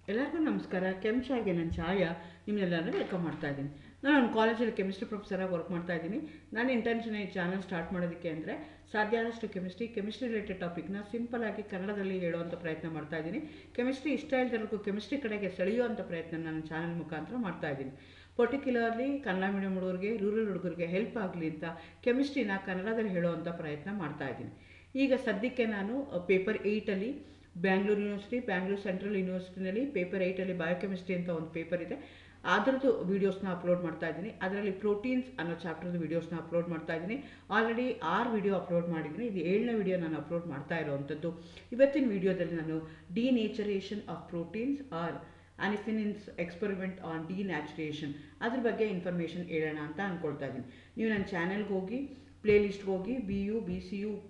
ಎಲ್ಲರಿಗೂ ನಮಸ್ಕಾರ. ಕೆಂಚಾಗೆ ನನ್ನ ಛಾಯ ನಿಮ್ಮನ್ನೆಲ್ಲರೂ ವೆಲ್ಕಮ್ ಮಾಡ್ತಾ ಇದ್ದೀನಿ. ನಾನು ಕಾಲೇಜಲ್ಲಿ ಕೆಮಿಸ್ಟ್ರಿ ಪ್ರೊಫೆಸರಾಗಿ ವರ್ಕ್ ಮಾಡ್ತಾ ಇದ್ದೀನಿ. ನನ್ನ ಇಂಟೆನ್ಷನ್ ಈ ಚಾನಲ್ ಸ್ಟಾರ್ಟ್ ಮಾಡೋದಕ್ಕೆ ಅಂದರೆ ಸಾಧ್ಯ ಆದಷ್ಟು ಕೆಮಿಸ್ಟ್ರಿ ರಿಲೇಟೆಡ್ ಟಾಪಿಕ್ನ ಸಿಂಪಲಾಗಿ ಕನ್ನಡದಲ್ಲಿ ಹೇಳುವಂಥ ಪ್ರಯತ್ನ ಮಾಡ್ತಾ ಇದ್ದೀನಿ. ಕೆಮಿಸ್ಟ್ರಿ ಇಷ್ಟ ಇಲ್ಲದವರೆಗೂ ಕೆಮಿಸ್ಟ್ರಿ ಕಡೆಗೆ ಸೆಳೆಯುವಂಥ ಪ್ರಯತ್ನ ನನ್ನ ಚಾನಲ್ ಮುಖಾಂತರ ಮಾಡ್ತಾ ಇದ್ದೀನಿ. ಪರ್ಟಿಕ್ಯುಲರ್ಲಿ ಕನ್ನಡ ಮೀಡಿಯಂ ಹುಡುಗರಿಗೆ, ರೂರಲ್ ಹುಡುಗರಿಗೆ ಹೆಲ್ಪ್ ಆಗಲಿ ಅಂತ ಕೆಮಿಸ್ಟ್ರಿನ ಕನ್ನಡದಲ್ಲಿ ಹೇಳುವಂಥ ಪ್ರಯತ್ನ ಮಾಡ್ತಾ ಇದ್ದೀನಿ. ಈಗ ಸದ್ಯಕ್ಕೆ ನಾನು ಪೇಪರ್ 8ಅಲ್ಲಿ ಬ್ಯಾಂಗ್ಳೂರು ಯೂನಿವರ್ಸಿಟಿ, ಬ್ಯಾಂಗ್ಳೂರು ಸೆಂಟ್ರಲ್ ಯೂನಿವರ್ಸಿಟಿನಲ್ಲಿ ಪೇಪರ್ 8ಅಲ್ಲಿ ಬಯೋಕೆಮಿಸ್ಟ್ರಿ ಅಂತ ಒಂದು ಪೇಪರ್ ಇದೆ, ಅದರದ್ದು ವೀಡಿಯೋಸ್ನ ಅಪ್ಲೋಡ್ ಮಾಡ್ತಾ ಇದ್ದೀನಿ. ಅದರಲ್ಲಿ ಪ್ರೋಟೀನ್ಸ್ ಅನ್ನೋ ಚಾಪ್ಟರ್ದು ವೀಡಿಯೋಸ್ನ ಅಪ್ಲೋಡ್ ಮಾಡ್ತಾ ಇದ್ದೀನಿ. ಆಲ್ರೆಡಿ 6 ವಿಡಿಯೋ ಅಪ್ಲೋಡ್ ಮಾಡಿದ್ದೀನಿ. ಇದು 7ನೇ ವಿಡಿಯೋ ನಾನು ಅಪ್ಲೋಡ್ ಮಾಡ್ತಾ ಇರೋವಂಥದ್ದು. ಇವತ್ತಿನ ವಿಡಿಯೋದಲ್ಲಿ ನಾನು denaturation of proteins or Anfinsen's experiment on denaturation ಅದ್ರ ಬಗ್ಗೆ ಇನ್ಫಾರ್ಮೇಷನ್ ಹೇಳೋಣ ಅಂತ ಅಂದ್ಕೊಳ್ತಾ ಇದ್ದೀನಿ. ನೀವು ನನ್ನ ಚಾನೆಲ್ಗೆ ಹೋಗಿ ಪ್ಲೇಲಿಸ್ಟ್ಗೆ ಹೋಗಿ BU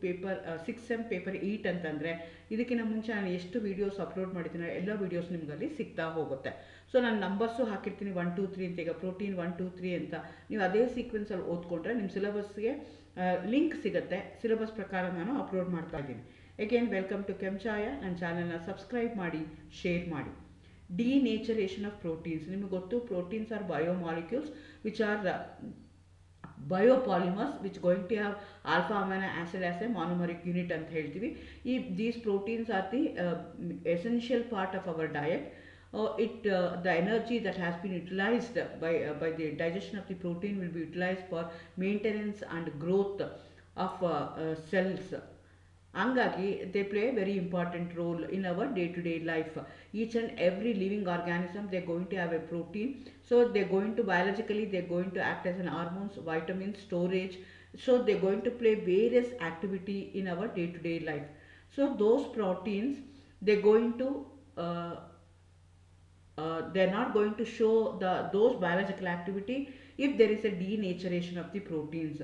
ಪೇಪರ್ 6M ಪೇಪರ್ 8 ಅಂತಂದರೆ ಇದಕ್ಕಿಂತ ಮುಂಚೆ ನಾನು ಎಷ್ಟು ವೀಡಿಯೋಸ್ ಅಪ್ಲೋಡ್ ಮಾಡಿದ್ದೀನಿ ಎಲ್ಲ ವೀಡಿಯೋಸ್ ನಿಮಗಲ್ಲಿ ಸಿಗ್ತಾ ಹೋಗುತ್ತೆ. ಸೊ ನಾನು ನಂಬರ್ಸು ಹಾಕಿರ್ತೀನಿ 1 2 3 ಅಂತ. ಈಗ ಪ್ರೋಟೀನ್ 1 2 3 ಅಂತ ನೀವು ಅದೇ ಸೀಕ್ವೆನ್ಸಲ್ಲಿ ಓದ್ಕೊಂಡ್ರೆ ನಿಮ್ಮ ಸಿಲೆಬಸ್ಗೆ ಲಿಂಕ್ ಸಿಗುತ್ತೆ. ಸಿಲೆಬಸ್ ಪ್ರಕಾರ ನಾನು ಅಪ್ಲೋಡ್ ಮಾಡ್ತಾ ಇದ್ದೀನಿ. Again welcome to Kenchaya. ನನ್ನ ಚಾನಲ್ನ ಸಬ್ಸ್ಕ್ರೈಬ್ ಮಾಡಿ, ಶೇರ್ ಮಾಡಿ. Denaturation of proteins. ನಿಮಗೆ ಗೊತ್ತು, proteins are biomolecules which are biopolymers which going to have alpha amino acid as a monomeric unit ಅಂತ ಹೇಳ್ತೀವಿ. These proteins are the essential part of our diet. The energy that has been utilized by the digestion of the protein will be utilized for maintenance and growth of cells. ಹಂಗಾಗಿ they play a very important role in our day-to-day life. Each and every living organism, they're going to have a protein. So they're going to biologically, they're going to act as an hormones, vitamins, storage. So they're going to play various activity in our day-to-day life. So those proteins, they're going to they're not going to show those biological activity if there is a denaturation of the proteins.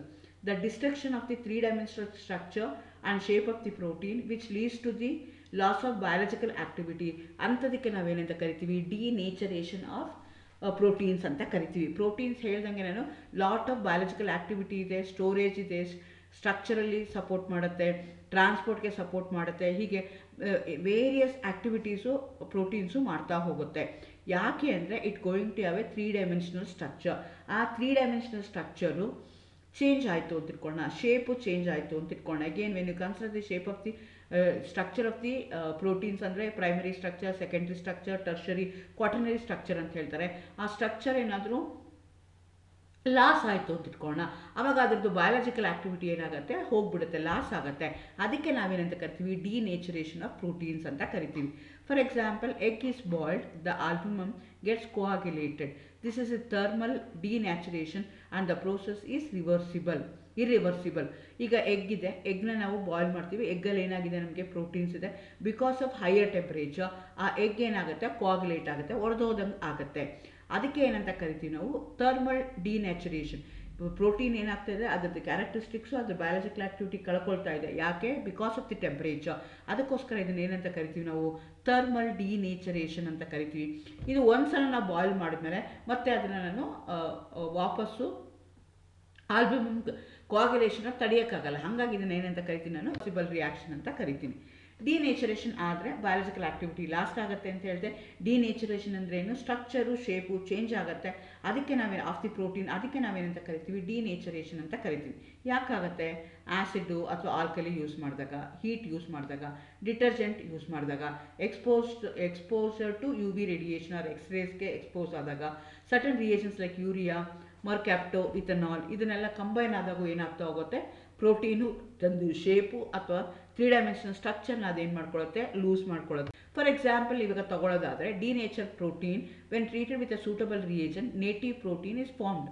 The destruction of the three-dimensional structure and shape of the protein which leads to the loss of biological activity ಅಂತದಕ್ಕೆ ನಾವೇನಂತ ಕರಿತೀವಿ, ಡಿನೇಚರೇಷನ್ of proteins ಅಂತ ಕರಿತೀವಿ. Proteins ಹೇಳ್ದಂಗೆ ನಾನು lot of biological activity ಇದೆ, storage ಇದೆ, ಸ್ಟ್ರಕ್ಚರಲ್ಲಿ support ಮಾಡುತ್ತೆ, ಟ್ರಾನ್ಸ್ಪೋರ್ಟ್ಗೆ support ಮಾಡುತ್ತೆ, ಹೀಗೆ ವೇರಿಯಸ್ ಆ್ಯಕ್ಟಿವಿಟೀಸು ಪ್ರೋಟೀನ್ಸು ಮಾಡ್ತಾ ಹೋಗುತ್ತೆ. ಯಾಕೆ ಅಂದರೆ it going to have a 3-dimensional structure. ಆ 3-dimensional ಸ್ಟ್ರಕ್ಚರು ಚೇಂಜ್ ಆಯಿತು ಅಂತ ಇಟ್ಕೊಳ್ಳೋಣ, ಶೇಪು ಚೇಂಜ್ ಆಯಿತು ಅಂತ ಇಟ್ಕೊಳ್ಳೋಣ. Again when you consider the shape of the structure of the proteins ಅಂದರೆ primary structure, secondary structure, tertiary, quaternary structure ಅಂತ ಹೇಳ್ತಾರೆ. ಆ ಸ್ಟ್ರಕ್ಚರ್ ಏನಾದರೂ ಲಾಸ್ ಆಯಿತು ಅಂತ ಇಟ್ಕೊಳ್ಳೋಣ, ಆವಾಗ ಅದರದ್ದು ಬಯಾಲಜಿಕಲ್ ಆ್ಯಕ್ಟಿವಿಟಿ ಏನಾಗುತ್ತೆ, ಹೋಗ್ಬಿಡುತ್ತೆ, ಲಾಸ್ ಆಗುತ್ತೆ. ಅದಕ್ಕೆ ನಾವೇನಂತ ಕರಿತೀವಿ, ಡಿನೇಚರೇಷನ್ ಆಫ್ ಪ್ರೋಟೀನ್ಸ್ ಅಂತ ಕರಿತೀವಿ. For example, egg is boiled, the albumin gets coagulated. This is a thermal denaturation and the process is irreversible. ಈಗ ಎಗ್ ಇದೆ, ಎಗ್ನ ನಾವು ಬಾಯ್ಲ್ ಮಾಡ್ತೀವಿ, ಎಗ್ಗಲ್ಲಿ ಏನಾಗಿದೆ, ನಮಗೆ ಪ್ರೋಟೀನ್ಸ್ ಇದೆ. ಬಿಕಾಸ್ ಆಫ್ ಹೈಯರ್ ಟೆಂಪರೇಚರ್ ಆ ಎಗ್ ಏನಾಗುತ್ತೆ, ಕೋಆಗ್ಯುಲೇಟ್ ಆಗುತ್ತೆ, ಒಡೆದೋದಂಗೆ ಆಗುತ್ತೆ. ಅದಕ್ಕೆ ಏನಂತ ಕರಿತೀವಿ ನಾವು, ಥರ್ಮಲ್ ಡಿನ್ಯಾಚುರೇಷನ್. ಪ್ರೋಟೀನ್ ಏನಾಗ್ತಾಯಿದೆ, ಅದರದ್ದು ಕ್ಯಾರೆಕ್ಟರಿಸ್ಟಿಕ್ಸು, ಅದ್ರ ಬಯಾಲಜಿಕಲ್ ಆ್ಯಕ್ಟಿವಿಟಿ ಕಳ್ಕೊಳ್ತಾ ಇದೆ. ಯಾಕೆ? Because of the temperature. ಅದಕ್ಕೋಸ್ಕರ ಇದನ್ನು ಏನಂತ ಕರಿತೀವಿ ನಾವು, ಥರ್ಮಲ್ ಡಿನೇಚರೇಷನ್ ಅಂತ ಕರಿತೀವಿ. ಇದು ಒಂದ್ಸಲ ನಾವು ಬಾಯ್ಲ್ ಮಾಡಿದ್ಮೇಲೆ ಮತ್ತೆ ಅದನ್ನು ನಾನು ವಾಪಸ್ಸು ಆಲ್ಬುಮ್ ಕೋಆಗ್ಯುಲೇಷನ್ನ ತಡೆಯೋಕ್ಕಾಗಲ್ಲ. ಹಾಗಾಗಿ ಇದನ್ನು ಏನಂತ ಕರಿತೀನಿ ನಾನು, ರಿವರ್ಸಿಬಲ್ ರಿಯಾಕ್ಷನ್ ಅಂತ ಕರಿತೀನಿ. ಡಿನೇಚರೇಷನ್ ಆದರೆ ಬಯಾಲಜಿಕಲ್ ಆ್ಯಕ್ಟಿವಿಟಿ ಲಾಸ್ಟ್ ಆಗುತ್ತೆ ಅಂತ ಹೇಳಿದೆ. ಡಿನೇಚರೇಷನ್ ಅಂದರೆ ಏನು, ಸ್ಟ್ರಕ್ಚರು, ಶೇಪು ಚೇಂಜ್ ಆಗುತ್ತೆ. ಅದಕ್ಕೆ ಆಫ್ ದಿ ಪ್ರೋಟೀನ್, ಅದಕ್ಕೆ ನಾವೇನಂತ ಕರಿತೀವಿ, ಡಿನೇಚರೇಷನ್ ಅಂತ ಕರಿತೀವಿ. ಯಾಕಾಗುತ್ತೆ? ಆ್ಯಸಿಡ್ಡು ಅಥವಾ ಆಲ್ಕಲಿ ಯೂಸ್ ಮಾಡಿದಾಗ, ಹೀಟ್ ಯೂಸ್ ಮಾಡಿದಾಗ, ಡಿಟರ್ಜೆಂಟ್ ಯೂಸ್ ಮಾಡಿದಾಗ, exposure to UV radiation or ಎಕ್ಸ್ರೇಸ್ಗೆ ಎಕ್ಸ್ಪೋಸ್ ಆದಾಗ, certain reagents like urea, mercapto, ethanol ಇದನ್ನೆಲ್ಲ ಕಂಬೈನ್ ಆದಾಗ ಏನಾಗ್ತಾ ಹೋಗುತ್ತೆ, ಪ್ರೋಟೀನು ತಂದು ಶೇಪು ಅಥವಾ 3-dimensional ಸ್ಟ್ರಕ್ಚರ್ನ ಅದೇನು ಮಾಡ್ಕೊಳ್ಳುತ್ತೆ, ಲೂಸ್ ಮಾಡ್ಕೊಳ್ಳುತ್ತೆ. ಫಾರ್ ಎಕ್ಸಾಂಪಲ್, ಇವಾಗ ತಗೊಳ್ಳೋದಾದರೆ, denature protein when treated with a suitable reagent, native protein is formed.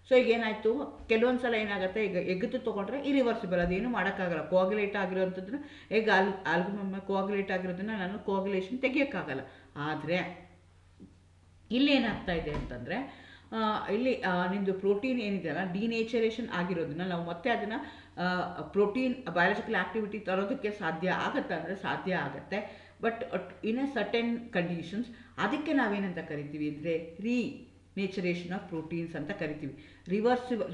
So ಈಗ ಏನಾಯಿತು, ಕೆಲವೊಂದು ಸಲ ಏನಾಗುತ್ತೆ, ಈಗ ಎಗ್ದು ತೊಗೊಂಡ್ರೆ ಇರಿವರ್ಸಿಬಲ್, ಅದೇನು ಮಾಡೋಕ್ಕಾಗಲ್ಲ. ಕೋಆಗ್ಯುಲೇಟ್ ಆಗಿರೋಂಥದ್ದನ್ನ ಎಗ್ ಆಲ್ಬುಮ್ ಕೋಆಗ್ಯುಲೇಟ್ ಆಗಿರೋದನ್ನು ನಾನು ಕೋಆಗ್ಯುಲೇಷನ್ ತೆಗಿಯೋಕ್ಕಾಗಲ್ಲ. ಆದರೆ ಇಲ್ಲೇನಾಗ್ತಾ ಇದೆ ಅಂತಂದರೆ, ಇಲ್ಲಿ ನಿಮ್ಮದು ಪ್ರೋಟೀನ್ ಏನಿದೆಯಲ್ಲ, ಡಿನೇಚರೇಷನ್ ಆಗಿರೋದನ್ನ ನಾವು ಮತ್ತೆ ಅದನ್ನು ಪ್ರೋಟೀನ್ ಬಯಾಲಜಿಕಲ್ ಆ್ಯಕ್ಟಿವಿಟಿ ತರೋದಕ್ಕೆ ಸಾಧ್ಯ ಆಗುತ್ತೆ ಅಂದರೆ ಸಾಧ್ಯ ಆಗುತ್ತೆ. But in a certain conditions. ಅದಕ್ಕೆ ನಾವೇನಂತ ಕರಿತೀವಿ ಅಂದರೆ ರಿನೇಚರೇಷನ್ ಆಫ್ ಪ್ರೋಟೀನ್ಸ್ ಅಂತ ಕರಿತೀವಿ.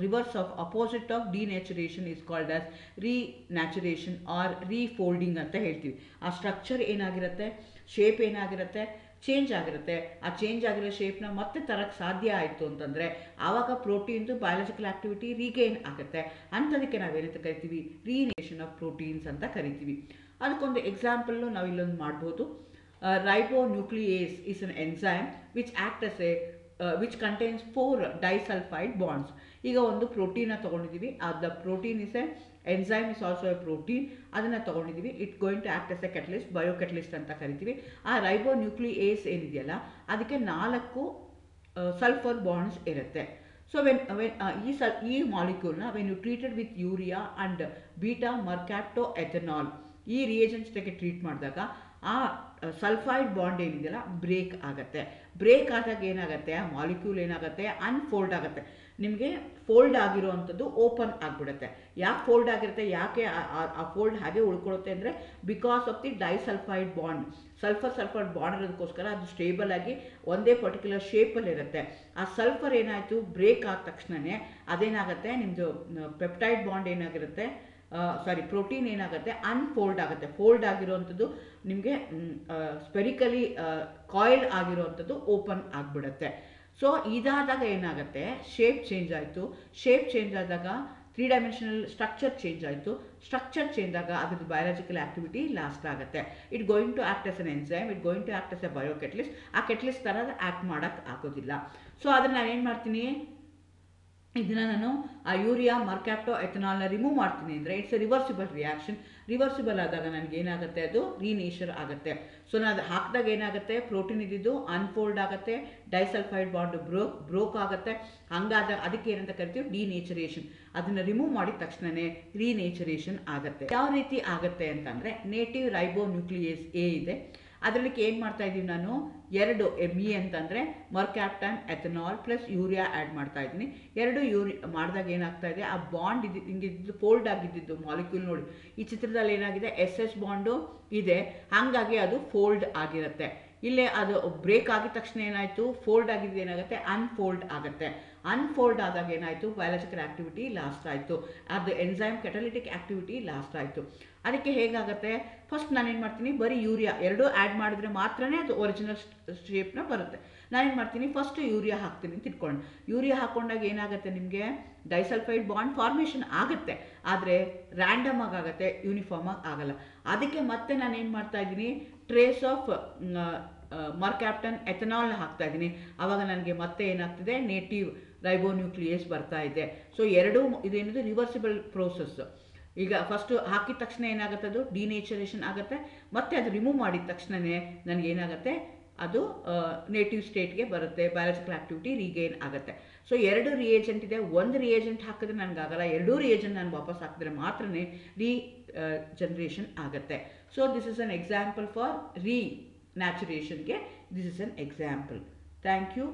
Reverse of opposite of denaturation is called as renaturation or refolding ಅಂತ ಹೇಳ್ತೀವಿ. ಆ ಸ್ಟ್ರಕ್ಚರ್ ಏನಾಗಿರುತ್ತೆ, ಶೇಪ್ ಏನಾಗಿರುತ್ತೆ, ಚೇಂಜ್ ಆಗಿರುತ್ತೆ. ಆ ಚೇಂಜ್ ಆಗಿರೋ ಶೇಪ್ನ ಮತ್ತೆ ತರಕ್ಕೆ ಸಾಧ್ಯ ಆಯಿತು ಅಂತಂದರೆ ಆವಾಗ ಪ್ರೋಟೀನ್ದು ಬಯಾಲಜಿಕಲ್ ಆಕ್ಟಿವಿಟಿ ರೀಗೇನ್ ಆಗುತ್ತೆ. ಅಂಥದಕ್ಕೆ ನಾವೇನಂತ ಕರಿತೀವಿ, ರೀನೇಷನ್ ಆಫ್ ಪ್ರೋಟೀನ್ಸ್ ಅಂತ ಕರಿತೀವಿ. ಅದಕ್ಕೊಂದು ಎಕ್ಸಾಂಪಲ್ಲು ನಾವು ಇಲ್ಲೊಂದು ಮಾಡ್ಬೋದು. Ribonuclease is an enzyme which acts as a which contains 4 disulfide bonds. ಈಗ ಒಂದು ಪ್ರೋಟೀನ ತೊಗೊಂಡಿದ್ದೀವಿ, the protein is a enzyme is also a protein, ಅದನ್ನು ತೊಗೊಂಡಿದ್ದೀವಿ. It going to act as a catalyst, biocatalyst ಅಂತ ಕರಿತೀವಿ. ಆ ರೈಬೋನ್ಯೂಕ್ಲಿಯೇಸ್ ಏನಿದೆಯಲ್ಲ ಅದಕ್ಕೆ 4 ಸಲ್ಫರ್ ಬಾಂಡ್ಸ್ ಇರುತ್ತೆ. ಸೊ ಈ ಮಾಲಿಕ್ಯೂಲ್ನ when you treated with urea and beta mercapto ethanol, ಈ ರಿಯೇಜೆಂಟ್ಸ್ ಜೊತೆ ಟ್ರೀಟ್ ಮಾಡಿದಾಗ ಆ ಸಲ್ಫೈಡ್ ಬಾಂಡ್ ಏನಿದೆಯಲ್ಲ ಬ್ರೇಕ್ ಆಗುತ್ತೆ. ಬ್ರೇಕ್ ಆದಾಗ ಏನಾಗುತ್ತೆ, ಆ ಮಾಲಿಕ್ಯೂಲ್ ಏನಾಗುತ್ತೆ, ಅನ್ಫೋಲ್ಡ್ ಆಗುತ್ತೆ. ನಿಮಗೆ ಫೋಲ್ಡ್ ಆಗಿರೋ ಅಂಥದ್ದು ಓಪನ್ ಆಗಿಬಿಡುತ್ತೆ. ಯಾಕೆ ಫೋಲ್ಡ್ ಆಗಿರುತ್ತೆ, ಯಾಕೆ ಆ ಫೋಲ್ಡ್ ಹಾಗೆ ಉಳ್ಕೊಳ್ಳುತ್ತೆ ಅಂದರೆ because of the disulphide bond. Sulphur bond ಇರೋದಕ್ಕೋಸ್ಕರ ಅದು ಸ್ಟೇಬಲ್ ಆಗಿ ಒಂದೇ ಪರ್ಟಿಕ್ಯುಲರ್ ಶೇಪಲ್ಲಿ ಇರುತ್ತೆ. ಆ ಸಲ್ಫರ್ ಏನಾಯಿತು, ಬ್ರೇಕ್ ಆದ ತಕ್ಷಣವೇ ಅದೇನಾಗುತ್ತೆ, ನಿಮ್ಮದು ಪೆಪ್ಟೈಡ್ ಬಾಂಡ್ ಏನಾಗಿರುತ್ತೆ, ಪ್ರೋಟೀನ್ ಏನಾಗುತ್ತೆ, ಅನ್ಫೋಲ್ಡ್ ಆಗುತ್ತೆ. ಫೋಲ್ಡ್ ಆಗಿರೋವಂಥದ್ದು ನಿಮಗೆ ಸ್ಪೆರಿಕಲಿ ಕಾಯಿಲ್ ಆಗಿರೋವಂಥದ್ದು ಓಪನ್ ಆಗಿಬಿಡುತ್ತೆ. ಸೊ ಇದಾದಾಗ ಏನಾಗುತ್ತೆ, ಶೇಪ್ ಚೇಂಜ್ ಆಯಿತು. ಶೇಪ್ ಚೇಂಜ್ ಆದಾಗ 3 ಡೈಮೆನ್ಷನಲ್ ಸ್ಟ್ರಕ್ಚರ್ ಚೇಂಜ್ ಆಯಿತು. ಸ್ಟ್ರಕ್ಚರ್ ಚೇಂಜ್ ಆಗ ಅದ್ರದ್ದು ಬಯಾಲಜಿಕಲ್ ಆಕ್ಟಿವಿಟಿ ಲಾಸ್ಟ್ ಆಗುತ್ತೆ. It going to act as an enzyme, it going to act as a biocatalyst. ಆ ಕೆಟಲಿಸ್ಟ್ ಥರ ಆ್ಯಕ್ಟ್ ಮಾಡೋಕ್ಕೆ ಆಗೋದಿಲ್ಲ. ಸೊ ಅದನ್ನು ನಾನು ಏನು ಮಾಡ್ತೀನಿ, ಇದನ್ನು ನಾನು ಆ ಯೂರಿಯಾ ಮರ್ಕ್ಯಾಪ್ಟೋ ಎಥನಾಲ್ನ ರಿಮೂವ್ ಮಾಡ್ತೀನಿ ಅಂದರೆ it's A reversible reaction. Reversible ಆದಾಗ ನನಗೆ ಏನಾಗುತ್ತೆ, ಅದು ರೀನೇಚರ್ ಆಗುತ್ತೆ. ಸೊ ನಾನು ಅದು ಹಾಕಿದಾಗ ಏನಾಗುತ್ತೆ, ಪ್ರೋಟೀನ್ ಇದ್ದಿದ್ದು ಅನ್ಫೋಲ್ಡ್ ಆಗುತ್ತೆ, ಡೈಸಲ್ಫೈಡ್ ಬಾಂಡ್ ಬ್ರೋಕ್ ಆಗುತ್ತೆ. ಹಂಗಾದಾಗ ಅದಕ್ಕೆ ಏನಂತ ಕರಿತೀವಿ, ಡಿನೇಚರೇಷನ್. ಅದನ್ನು ರಿಮೂವ್ ಮಾಡಿದ ತಕ್ಷಣವೇ ರೀನೇಚರೇಷನ್ ಆಗುತ್ತೆ. ಯಾವ ರೀತಿ ಆಗುತ್ತೆ ಅಂತಂದರೆ, ನೇಟಿವ್ ರೈಬೋನ್ಯೂಕ್ಲಿಯೇಸ್ ಎ ಇದೆ, ಅದರಲ್ಲಿ ಏನು ಮಾಡ್ತಾ ಇದ್ದೀವಿ ನಾನು, 2 ME ಅಂತಂದರೆ mercaptan ethanol plus urea add ಮಾಡ್ತಾ ಇದ್ದೀನಿ. 2 ಮಾಡಿದಾಗ ಏನಾಗ್ತಾ ಇದೆ, ಆ ಬಾಂಡ್ ಹಿಂಗಿದ್ದು ಫೋಲ್ಡ್ ಆಗಿದ್ದು ಮಾಲಿಕ್ಯೂಲ್ ನೋಡಿ, ಈ ಚಿತ್ರದಲ್ಲಿ ಏನಾಗಿದೆ, SS ಬಾಂಡು ಇದೆ, ಹಾಗಾಗಿ ಅದು ಫೋಲ್ಡ್ ಆಗಿರುತ್ತೆ. ಇಲ್ಲೇ ಅದು ಬ್ರೇಕ್ ಆಗಿದ ತಕ್ಷಣ ಏನಾಯಿತು, ಫೋಲ್ಡ್ ಆಗಿದ್ದು ಏನಾಗುತ್ತೆ, ಅನ್ಫೋಲ್ಡ್ ಆಗುತ್ತೆ. ಅನ್ಫೋಲ್ಡ್ ಆದಾಗ ಏನಾಯಿತು, ಬಯಾಲಜಿಕಲ್ ಆಕ್ಟಿವಿಟಿ ಲಾಸ್ಟ್ ಆಯಿತು, ಅದು ಎಂಜೈಮ್ ಕೆಟಲಿಟಿಕ್ ಆಕ್ಟಿವಿಟಿ ಲಾಸ್ಟ್ ಆಯಿತು. ಅದಕ್ಕೆ ಹೇಗಾಗುತ್ತೆ, ಫಸ್ಟ್ ನಾನೇನು ಮಾಡ್ತೀನಿ, ಬರೀ ಯೂರಿಯಾ 2 ಆ್ಯಡ್ ಮಾಡಿದ್ರೆ ಮಾತ್ರನೇ ಅದು ಒರಿಜಿನಲ್ ಶೇಪ್ನ ಬರುತ್ತೆ. ನಾನೇನು ಮಾಡ್ತೀನಿ, ಫಸ್ಟ್ ಯೂರಿಯಾ ಹಾಕ್ತೀನಿ ಅಂತ ಇಟ್ಕೊಂಡು, ಯೂರಿಯಾ ಹಾಕ್ಕೊಂಡಾಗ ಏನಾಗುತ್ತೆ, ನಿಮಗೆ ಡೈಸಲ್ಫೈಡ್ ಬಾಂಡ್ ಫಾರ್ಮೇಷನ್ ಆಗುತ್ತೆ, ಆದರೆ ರ್ಯಾಂಡಮ್ ಆಗುತ್ತೆ, ಯೂನಿಫಾರ್ಮ್ ಆಗಿ ಆಗಲ್ಲ. ಅದಕ್ಕೆ ಮತ್ತೆ ನಾನೇನು ಮಾಡ್ತಾ ಇದ್ದೀನಿ, ಟ್ರೇಸ್ ಆಫ್ ಮರ್ಕ್ಯಾಪ್ಟನ್ ಎಥನಾಲ್ನ ಹಾಕ್ತಾ ಇದ್ದೀನಿ. ಆವಾಗ ನನಗೆ ಮತ್ತೆ ಏನಾಗ್ತಿದೆ, ನೇಟಿವ್ ರೈಬೋನ್ಯೂಕ್ಲಿಯೇಸ್ ಬರ್ತಾ ಇದೆ. ಸೊ ಇದೇನಿದೆ ರಿವರ್ಸಿಬಲ್ ಪ್ರೋಸೆಸ್. ಈಗ ಫಸ್ಟು ಹಾಕಿದ ತಕ್ಷಣ ಏನಾಗುತ್ತೆ, ಅದು ಡಿನೇಚರೇಷನ್ ಆಗುತ್ತೆ. ಮತ್ತೆ ಅದು ರಿಮೂವ್ ಮಾಡಿದ ತಕ್ಷಣವೇ ನನಗೇನಾಗುತ್ತೆ, ಅದು ನೇಟಿವ್ ಸ್ಟೇಟ್ಗೆ ಬರುತ್ತೆ, ಬಯಾಲಜಿಕಲ್ ಆಕ್ಟಿವಿಟಿ ರೀಗೇನ್ ಆಗುತ್ತೆ. ಸೊ 2 ರಿಯೇಜೆಂಟ್ ಇದೆ, 1 ರಿಯೇಜೆಂಟ್ ಹಾಕಿದ್ರೆ ನನಗಾಗಲ್ಲ, 2 ರಿಯೇಜೆಂಟ್ ನಾನು ವಾಪಸ್ ಹಾಕಿದ್ರೆ ಮಾತ್ರನೇ ಜನರೇಷನ್ ಆಗುತ್ತೆ. So this is an example for ರೀನ್ಯಾಚುರೇಷನ್ಗೆ, this is an example. Thank you.